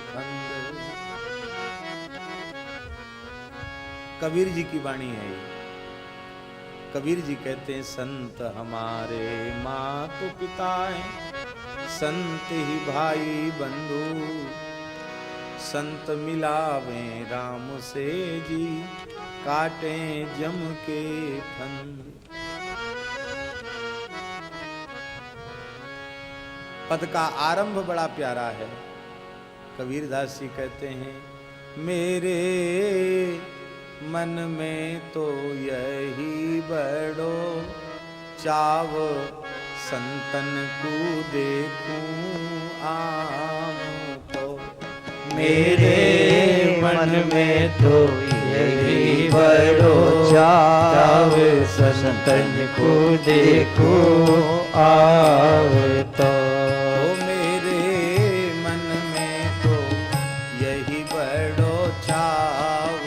फंद। कबीर जी की वाणी है ये। कबीर जी कहते हैं संत हमारे मातु पिता हैं, संत ही भाई बंधु, संत मिलावे राम से जी, काटे जम के फंद। पद का आरंभ बड़ा प्यारा है। कबीरदास जी कहते हैं मेरे मन में तो यही बड़ो चाव, संतन को देखूं आम को। मेरे मन में तो यही बड़ो चाव, संतन को देखूं आव तो। मेरे मन में तो यही बड़ो चाव,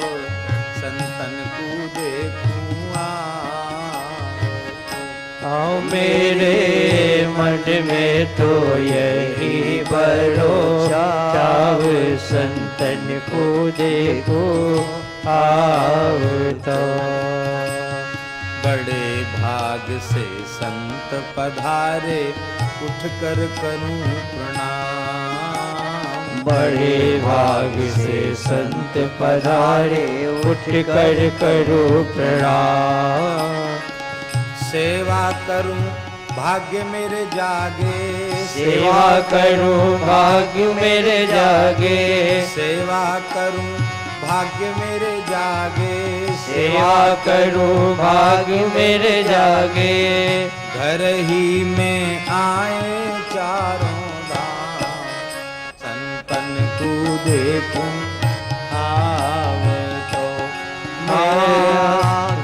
संतन को देखूं आओ। मेरे मन में तो यही बड़ो चाव, संतन को देखो आव तो। बड़े भाग से संत पधारे, उठकर करूं प्रणाम। बड़े भाग से संत पधारे, उठकर करो प्रणाम। सेवा करूं भाग्य मेरे जागे, सेवा करूं भाग्य मेरे जागे, सेवा करूं भाग्य मेरे जागे, सेवा करूं भाग्य मेरे जागे। घर ही में आए चारों धाम, संतन को देखूं आव तो।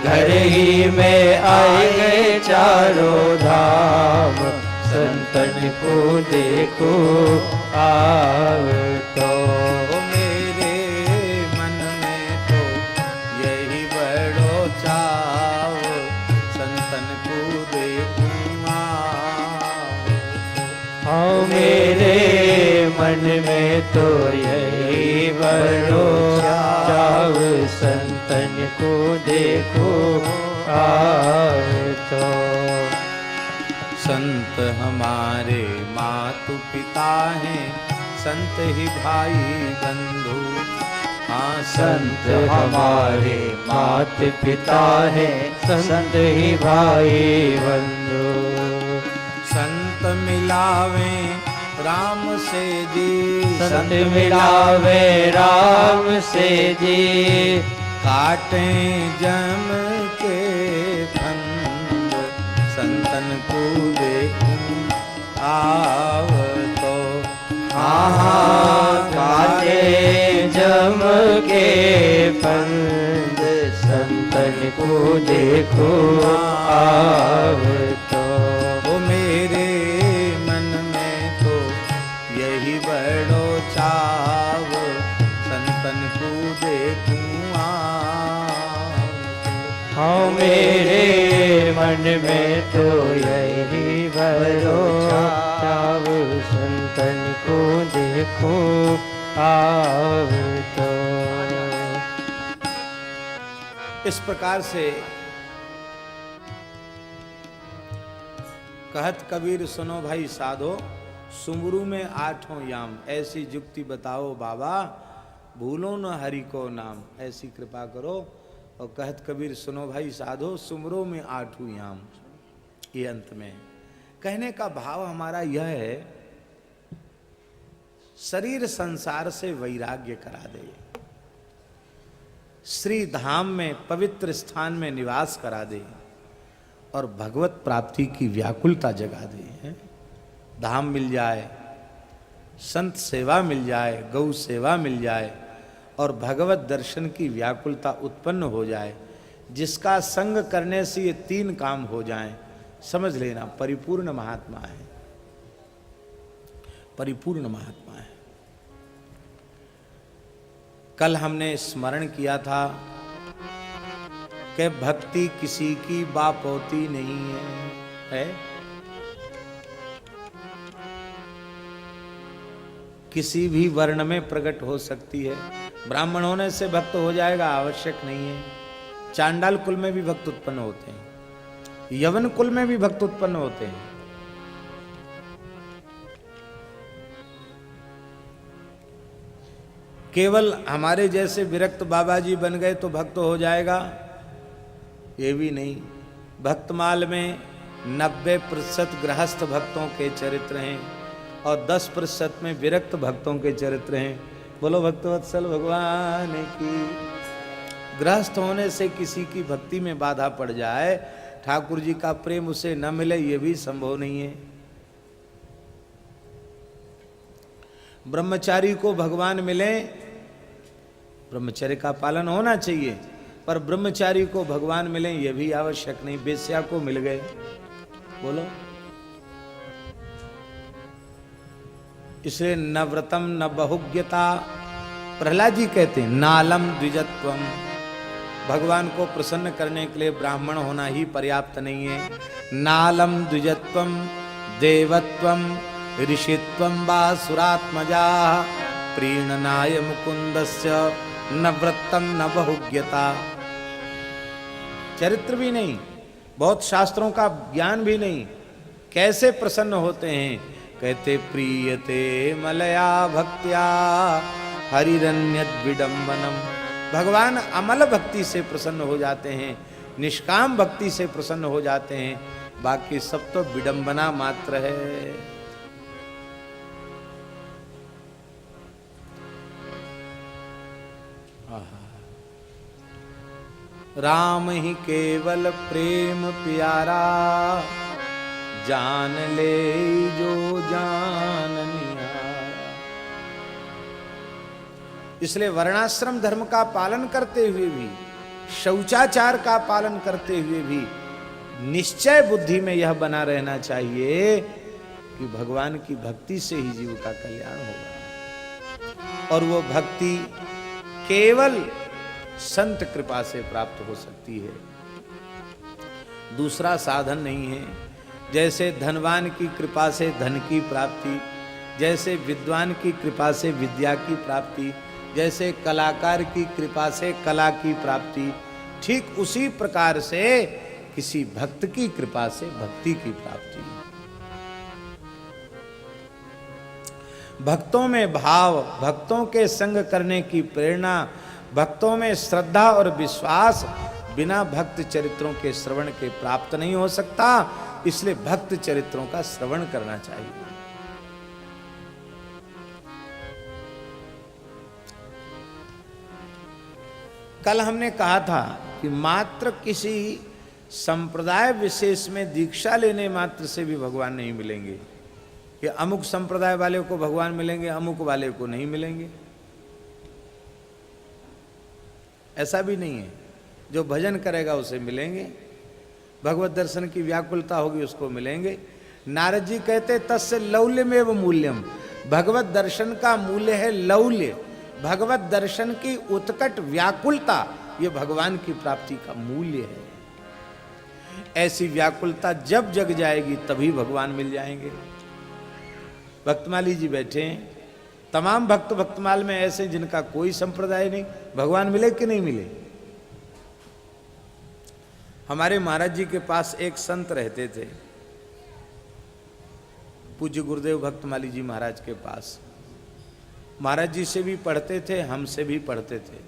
घर ही में आए गए चारों धाम, संतन को देखो आव तो। मेरे मन में तो यही बड़ो चाव, संतन को देखूं आव तो। हाँ मेरे मन में तो यही बड़ो चाव, संतन को देखो आव तो। संत हमारे मातु पिता हैं, संत ही भाई बंधु। हाँ संत हमारे मात पिता है, संत ही भाई बंधु। संत मिलावे राम से जी, संत मिलावे राम से जी, काटे जम के फंद, संतन को देखूं आव तो। काटे जम के फंद, संतन को देखो आव तो। वो मेरे मन में तो यही बड़ो चाव, संतन को देखूं आव तो। हाँ मेरे मन में तो यही बड़ो चाव, संतन को देखो आव तो। इस प्रकार से कहत कबीर सुनो भाई साधो, सुमरू में आठों याम। ऐसी जुक्ति बताओ बाबा भूलो न हरि को नाम। ऐसी कृपा करो। और कहत कबीर सुनो भाई साधो सुमरो में आठू याम। ये अंत में कहने का भाव हमारा यह है, शरीर संसार से वैराग्य करा दे, श्री धाम में पवित्र स्थान में निवास करा दे और भगवत प्राप्ति की व्याकुलता जगा दे। धाम मिल जाए, संत सेवा मिल जाए, गौ सेवा मिल जाए और भगवत दर्शन की व्याकुलता उत्पन्न हो जाए। जिसका संग करने से ये तीन काम हो जाएं, समझ लेना परिपूर्ण महात्मा है, परिपूर्ण महात्मा है। कल हमने स्मरण किया था कि भक्ति किसी की बापौती नहीं है, किसी भी वर्ण में प्रकट हो सकती है। ब्राह्मण होने से भक्त हो जाएगा आवश्यक नहीं है। चांडाल कुल में भी भक्त उत्पन्न होते हैं, यवन कुल में भी भक्त उत्पन्न होते हैं। केवल हमारे जैसे विरक्त बाबा जी बन गए तो भक्त हो जाएगा, ये भी नहीं। भक्तमाल में 90% गृहस्थ भक्तों के चरित्र हैं और 10% में विरक्त भक्तों के चरित्र हैं। बोलो भक्तवत्सल भगवान की। गृहस्थ होने से किसी की भक्ति में बाधा पड़ जाए, ठाकुर जी का प्रेम उसे न मिले, ये भी संभव नहीं है। ब्रह्मचारी को भगवान मिले, ब्रह्मचर्य का पालन होना चाहिए, पर ब्रह्मचारी को भगवान मिले ये भी आवश्यक नहीं। वेश्या को मिल गए, बोलो। इसलिए न व्रतम न बहुज्ञता। प्रहलाद जी कहते हैं नालम द्विजत्वम। भगवान को प्रसन्न करने के लिए ब्राह्मण होना ही पर्याप्त नहीं है। नालम द्विजत्वम देवत्वम ऋषित्वम वा सुरात्मजा प्रीणनाय मुकुंदस्य न व्रतम न बहुज्ञता। चरित्र भी नहीं, बहुत शास्त्रों का ज्ञान भी नहीं। कैसे प्रसन्न होते हैं? कहते प्रीयते मलया भक्त्या हरिरन्यद विडम्बनम। भगवान अमल भक्ति से प्रसन्न हो जाते हैं, निष्काम भक्ति से प्रसन्न हो जाते हैं, बाकी सब तो विडंबना मात्र है। राम ही केवल प्रेम प्यारा जान ले जो जान निहारा। इसलिए वर्णाश्रम धर्म का पालन करते हुए भी, शौचाचार का पालन करते हुए भी निश्चय बुद्धि में यह बना रहना चाहिए कि भगवान की भक्ति से ही जीव का कल्याण होगा। और वो भक्ति केवल संत कृपा से प्राप्त हो सकती है, दूसरा साधन नहीं है। जैसे धनवान की कृपा से धन की प्राप्ति, जैसे विद्वान की कृपा से विद्या की प्राप्ति, जैसे कलाकार की कृपा से कला की प्राप्ति, ठीक उसी प्रकार से किसी भक्त की कृपा से भक्ति की प्राप्ति। भक्तों में भाव, भक्तों के संग करने की प्रेरणा, भक्तों में श्रद्धा और विश्वास बिना भक्त चरित्रों के श्रवण के प्राप्त नहीं हो सकता। इसलिए भक्त चरित्रों का श्रवण करना चाहिए। कल हमने कहा था कि मात्र किसी संप्रदाय विशेष में दीक्षा लेने मात्र से भी भगवान नहीं मिलेंगे, कि अमुक संप्रदाय वाले को भगवान मिलेंगे, अमुक वाले को नहीं मिलेंगे, ऐसा भी नहीं है। जो भजन करेगा उसे मिलेंगे, भगवत दर्शन की व्याकुलता होगी उसको मिलेंगे। नारद जी कहते तस्य लौल्यमेव मूल्यम। भगवत दर्शन का मूल्य है लौल्य, भगवत दर्शन की उत्कट व्याकुलता, ये भगवान की प्राप्ति का मूल्य है। ऐसी व्याकुलता जब जग जाएगी तभी भगवान मिल जाएंगे। भक्तमाली जी बैठे हैं, तमाम भक्त भक्तमाल में ऐसे जिनका कोई संप्रदाय नहीं, भगवान मिले कि नहीं मिले? हमारे महाराज जी के पास एक संत रहते थे, पूज्य गुरुदेव भक्तमाली जी महाराज के पास। महाराज जी से भी पढ़ते थे, हमसे भी पढ़ते थे,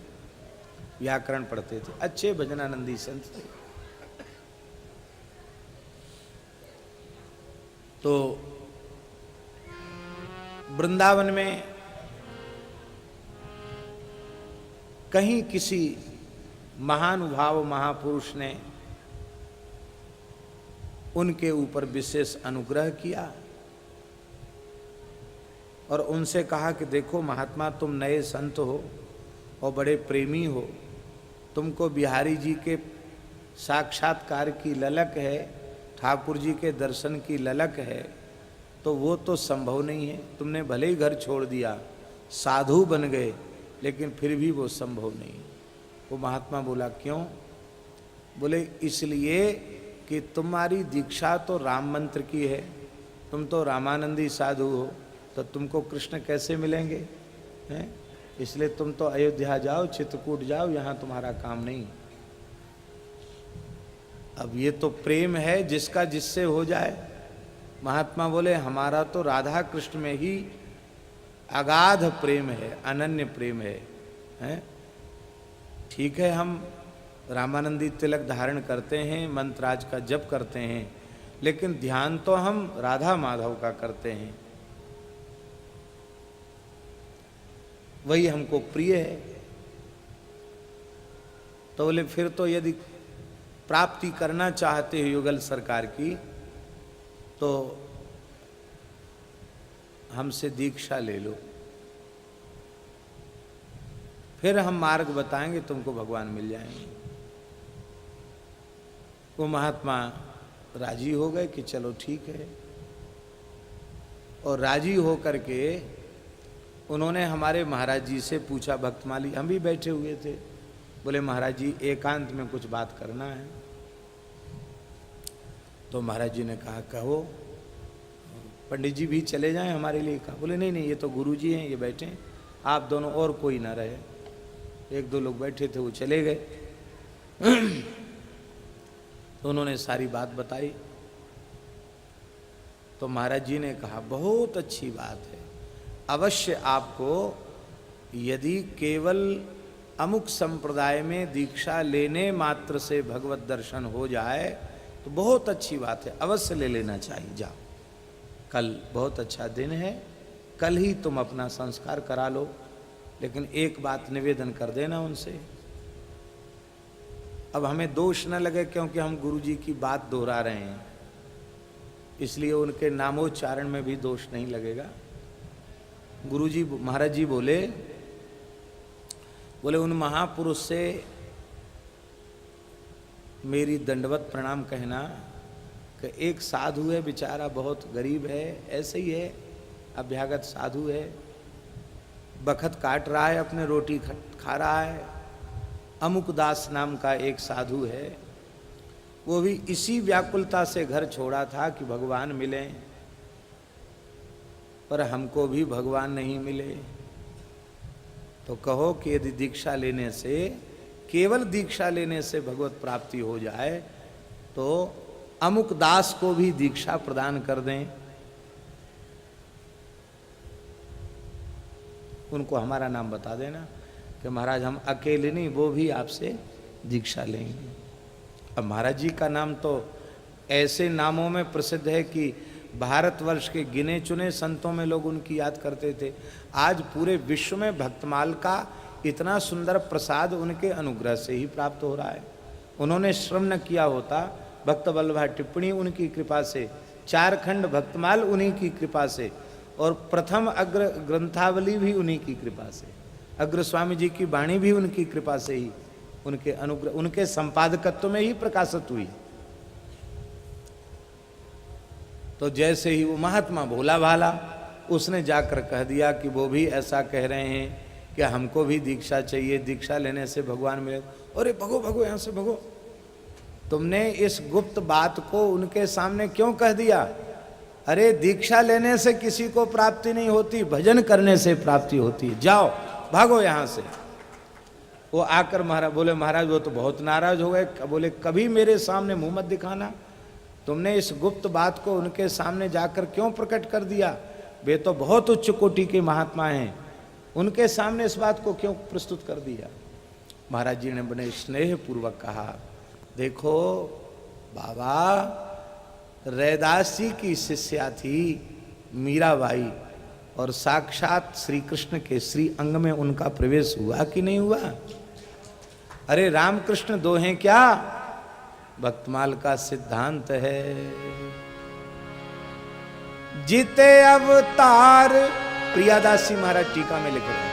व्याकरण पढ़ते थे, अच्छे भजनानंदी संत थे। तो वृंदावन में कहीं किसी महानुभाव महापुरुष ने उनके ऊपर विशेष अनुग्रह किया और उनसे कहा कि देखो महात्मा, तुम नए संत हो और बड़े प्रेमी हो, तुमको बिहारी जी के साक्षात्कार की ललक है, ठाकुर जी के दर्शन की ललक है, तो वो तो संभव नहीं है। तुमने भले ही घर छोड़ दिया, साधु बन गए, लेकिन फिर भी वो संभव नहीं। वो महात्मा बोला क्यों? बोले इसलिए कि तुम्हारी दीक्षा तो राम मंत्र की है, तुम तो रामानंदी साधु हो, तो तुमको कृष्ण कैसे मिलेंगे हैं? इसलिए तुम तो अयोध्या जाओ, चित्रकूट जाओ, यहाँ तुम्हारा काम नहीं। अब ये तो प्रेम है जिसका जिससे हो जाए। महात्मा बोले हमारा तो राधा कृष्ण में ही अगाध प्रेम है, अनन्य प्रेम है, हैं? ठीक है, हम रामानंदी तिलक धारण करते हैं, मंत्राज का जप करते हैं, लेकिन ध्यान तो हम राधा माधव का करते हैं, वही हमको प्रिय है। तो बोले फिर तो यदि प्राप्ति करना चाहते हो युगल सरकार की, तो हमसे दीक्षा ले लो, फिर हम मार्ग बताएंगे, तुमको भगवान मिल जाएंगे। वो महात्मा राजी हो गए कि चलो ठीक है, और राजी हो करके उन्होंने हमारे महाराज जी से पूछा, भक्तमाली हम भी बैठे हुए थे, बोले महाराज जी एकांत में कुछ बात करना है। तो महाराज जी ने कहा कहो। पंडित जी भी चले जाएं हमारे लिए, कहा। बोले नहीं नहीं, ये तो गुरु जी हैं, ये बैठे हैं, आप दोनों और कोई ना रहे। एक दो लोग बैठे थे, वो चले गए। तो उन्होंने सारी बात बताई। तो महाराज जी ने कहा बहुत अच्छी बात है, अवश्य आपको यदि केवल अमुक संप्रदाय में दीक्षा लेने मात्र से भगवत दर्शन हो जाए तो बहुत अच्छी बात है, अवश्य ले लेना चाहिए। जाओ, कल बहुत अच्छा दिन है, कल ही तुम अपना संस्कार करा लो, लेकिन एक बात निवेदन कर देना उनसे। अब हमें दोष न लगे क्योंकि हम गुरु जी की बात दोहरा रहे हैं, इसलिए उनके नामोच्चारण में भी दोष नहीं लगेगा। गुरु जी महाराज जी बोले उन महापुरुष से मेरी दंडवत प्रणाम कहना कि एक साधु है, बेचारा बहुत गरीब है, ऐसे ही है, अभ्यागत साधु है, बखत काट रहा है, अपने रोटी खा रहा है। अमुक दास नाम का एक साधु है, वो भी इसी व्याकुलता से घर छोड़ा था कि भगवान मिले, पर हमको भी भगवान नहीं मिले। तो कहो कि यदि दीक्षा लेने से, केवल दीक्षा लेने से भगवत प्राप्ति हो जाए तो अमुक दास को भी दीक्षा प्रदान कर दें। उनको हमारा नाम बता देना कि महाराज हम अकेले नहीं, वो भी आपसे दीक्षा लेंगे। अब महाराज जी का नाम तो ऐसे नामों में प्रसिद्ध है कि भारतवर्ष के गिने चुने संतों में लोग उनकी याद करते थे। आज पूरे विश्व में भक्तमाल का इतना सुंदर प्रसाद उनके अनुग्रह से ही प्राप्त हो रहा है। उन्होंने श्रम न किया होता, भक्त वल्लभा टिप्पणी उनकी कृपा से, 4 खंड भक्तमाल उन्हीं की कृपा से, और प्रथम अग्र ग्रंथावली भी उन्हीं की कृपा से, अग्र स्वामी जी की वाणी भी उनकी कृपा से ही, उनके अनुग्रह, उनके संपादकत्व में ही प्रकाशित हुई। तो जैसे ही वो महात्मा भोला भाला, उसने जाकर कह दिया कि वो भी ऐसा कह रहे हैं कि हमको भी दीक्षा चाहिए, दीक्षा लेने से भगवान मिले। अरे भगो भगो, यहाँ से भगो, तुमने इस गुप्त बात को उनके सामने क्यों कह दिया? अरे दीक्षा लेने से किसी को प्राप्ति नहीं होती, भजन करने से प्राप्ति होती है, जाओ भागो यहाँ से। वो आकर महाराज बोले, महाराज वो तो बहुत नाराज हो गए। बोले कभी मेरे सामने मुंह मत दिखाना, तुमने इस गुप्त बात को उनके सामने जाकर क्यों प्रकट कर दिया? वे तो बहुत उच्च कोटि के महात्मा हैं, उनके सामने इस बात को क्यों प्रस्तुत कर दिया? महाराज जी ने बड़े स्नेह पूर्वक कहा, देखो बाबा, रैदास जी की शिष्या थी मीराबाई, और साक्षात श्री कृष्ण के श्री अंग में उनका प्रवेश हुआ कि नहीं हुआ? अरे रामकृष्ण दो हैं क्या? भक्तमाल का सिद्धांत है। जिते अवतार, प्रियादासी महाराज टीका में लिख रहे हैं,